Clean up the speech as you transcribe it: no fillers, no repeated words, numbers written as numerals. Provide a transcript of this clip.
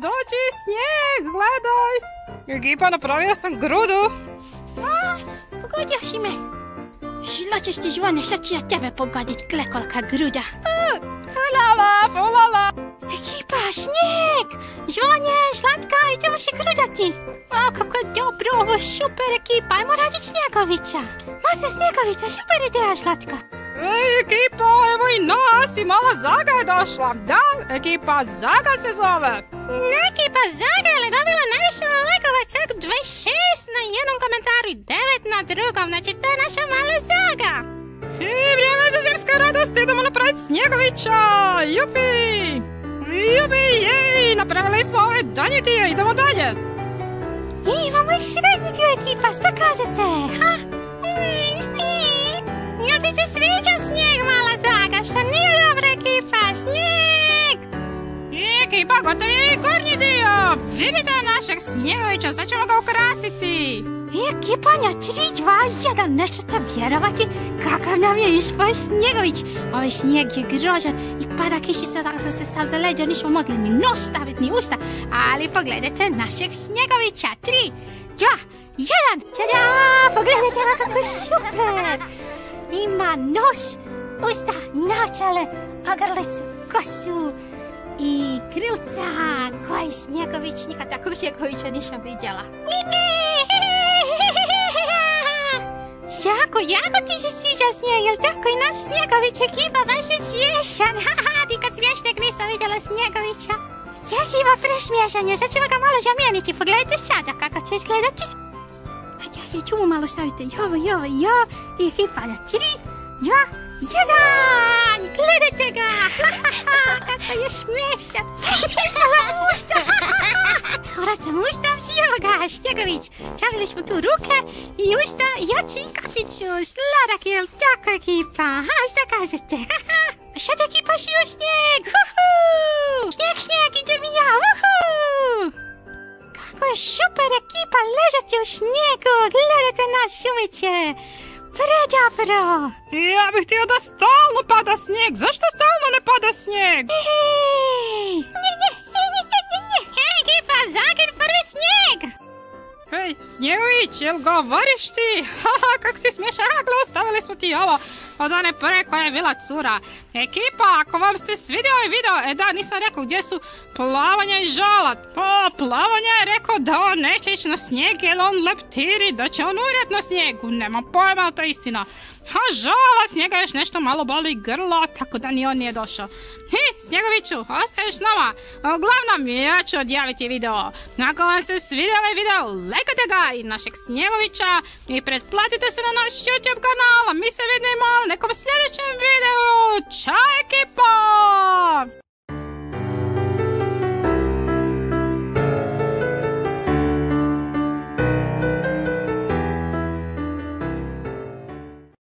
dođi snijeg, gledaj. Ekipa, napravio sam grudu. Pogodio si me. Žlačeš ti Žvane, šta ću ja tebe pogodit, gle kolika gruda. Fulala. Ekipa, snijeg! Žvanje, Zlatka, idemo se grudati. Kako je dobro, ovo super ekipa, ajmo radit Snjegovića. Masa Snjegovića, super ideja, Zlatka. Ej, ekipa, evo i nas, i mala Zaga je došla. Da, ekipa Zaga se zove. Ekipa Zaga je dobila najviše lajkova, čak 26 na jednom komentaru i 9 na drugom, znači to je naša mala Zaga. I vrijeme za zimske radosti, idemo napraviti Snjegovića, jupi! Jupi, jej, napravili smo ove donji dio, idemo dalje. I imamo i srednji dio ekipa, šta kažete, ha? Jel ti se sviđa snijeg, mala Zaga, šta nije dobra ekipa, snijeg! I ekipa, gotovi je i gornji dio, vidite našeg Snjegovića, sad ćemo ga ukrasiti. I ekipa, na 3, 2, 1, nešto ćete vjerovati kakav nam je ispao Snjegović. Ovaj snijeg je grožan i pada kišica, tako sam se sam zaleđao, nismo mogli ni nos staviti, ni usta. Ali pogledajte našeg Snjegovića, 3, 2, 1, tada, pogledajte ga kako je super. Ima nos, usta, naočale, ogrlicu, kosu i krilca. Koji Snjegović, nikad takvog Snjegovića nisam vidjela. Jako ti se sviđa snijeg, jel tako i naš Snjegović ekipa baš je smiješan. Nikad smiješnog nisam vidjela Snjegovića. Ekipa presmiješan je, sad ćemo ga malo zamijeniti, pogledajte sada kako će izgledati. Ajde, ću mu malo staviti jo, i ekipa na 3, 2, 1, gledajte ga, kako je smiješan. Izvala mu usta, vracam usta i evo ga, Snjegović. Stavili smo tu ruke i usta, jači i kaficu, sladak, jel tako ekipa, šta kažete? Sad ekipa si u snijeg, snijeg, idem i ja, Kako je super ekipa ležati u snijegu, gledajte nas uviće. Predobro! Ja bih htio da stalno pada snijeg, zašto stalno ne pada snijeg? Ekipa, Zaga, prvi snijeg! Hej, Snjegović, jel govoriš ti? Kak si smiješan, ostavili smo ti ovo od one prve koja je bila cura. Ekipa, ako vam se svidio ovaj video, da, nisam rekao gdje su Plavanja i Žalat. Plavanja je rekao da on neće ići na snijeg jer on leptiri, da će on umrijet na snijegu. Nemam pojma, ali to je istina. A Žalac, njega još nešto malo boli grlo, tako da ni on nije došao. Snjegoviću, ostaješ s nama. Uglavnom, ja ću odjaviti video. Ako vam se svidio ovaj video, lajkajte ga i našeg Snjegovića i pretplatite se na naš YouTube kanal. A mi se vidimo u nekom sljedećem videu. Ćao!